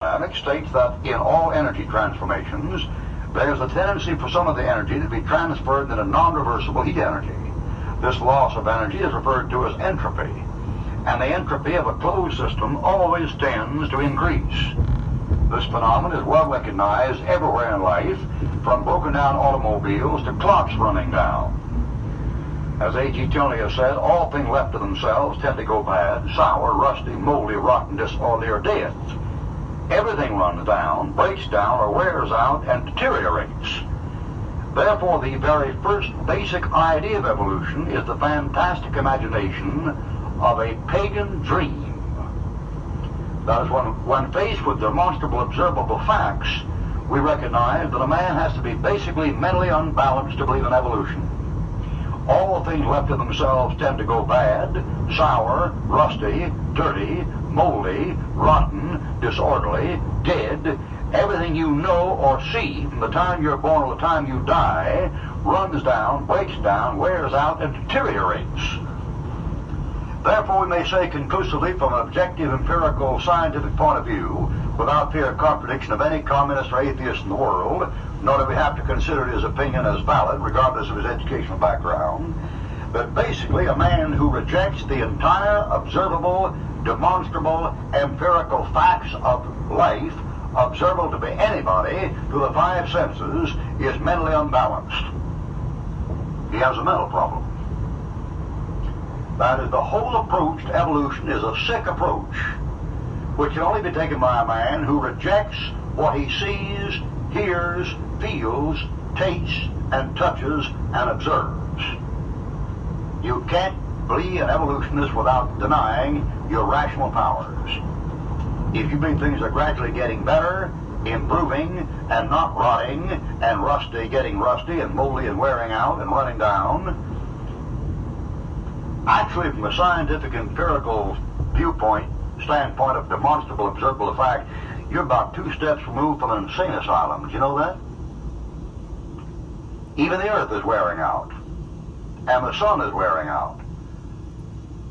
Dynamics states that in all energy transformations, there is a tendency for some of the energy to be transferred into non-reversible heat energy. This loss of energy is referred to as entropy, and the entropy of a closed system always tends to increase. This phenomenon is well recognized everywhere in life, from broken down automobiles to clocks running down. As A.G. Tilney has said, all things left to themselves tend to go bad, sour, rusty, moldy, rotten, disorderly, or dead. Everything runs down, breaks down, or wears out, and deteriorates. Therefore, the very first basic idea of evolution is the fantastic imagination of a pagan dream. That is, when faced with demonstrable, observable facts, we recognize that a man has to be basically mentally unbalanced to believe in evolution. All things left to themselves tend to go bad, sour, rusty, dirty, moldy, rotten, disorderly, dead. Everything you know or see from the time you're born to the time you die runs down, breaks down, wears out, and deteriorates. Therefore, we may say conclusively from an objective, empirical, scientific point of view, without fear of contradiction of any communist or atheist in the world, nor do we have to consider his opinion as valid, regardless of his educational background, that basically a man who rejects the entire observable, demonstrable, empirical facts of life, observable to be anybody through the five senses, is mentally unbalanced. He has a mental problem. That is, the whole approach to evolution is a sick approach, which can only be taken by a man who rejects what he sees, hears, feels, tastes, and touches, and observes. You can't be an evolutionist without denying your rational powers. If you believe things are gradually getting better, improving, and not rotting, and rusty, getting rusty, and moldy, and wearing out, and running down, actually, from a scientific, empirical standpoint of demonstrable, observable fact, you're about 2 steps removed from an insane asylum. Did you know that? Even the earth is wearing out, and the sun is wearing out.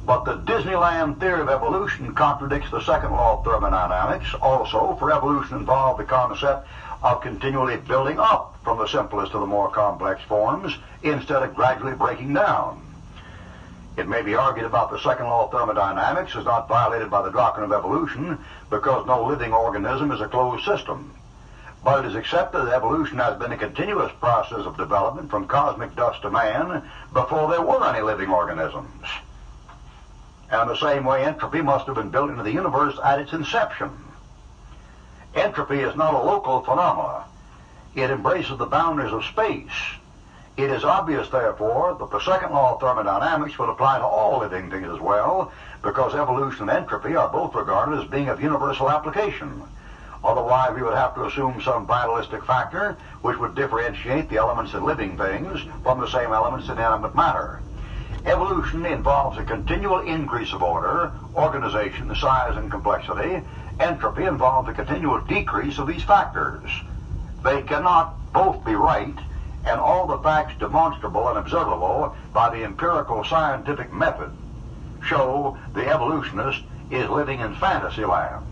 But the Disneyland theory of evolution contradicts the second law of thermodynamics. Also, for evolution involved the concept of continually building up from the simplest to the more complex forms, instead of gradually breaking down. It may be argued about the second law of thermodynamics is not violated by the doctrine of evolution because no living organism is a closed system. But it is accepted that evolution has been a continuous process of development from cosmic dust to man before there were any living organisms. And in the same way, entropy must have been built into the universe at its inception. Entropy is not a local phenomenon. It embraces the boundaries of space. It is obvious, therefore, that the second law of thermodynamics would apply to all living things as well, because evolution and entropy are both regarded as being of universal application. Otherwise, we would have to assume some vitalistic factor which would differentiate the elements in living things from the same elements in inanimate matter. Evolution involves a continual increase of order, organization, size, and complexity. Entropy involves a continual decrease of these factors. They cannot both be right, and all the facts demonstrable and observable by the empirical scientific method show the evolutionist is living in fantasy land.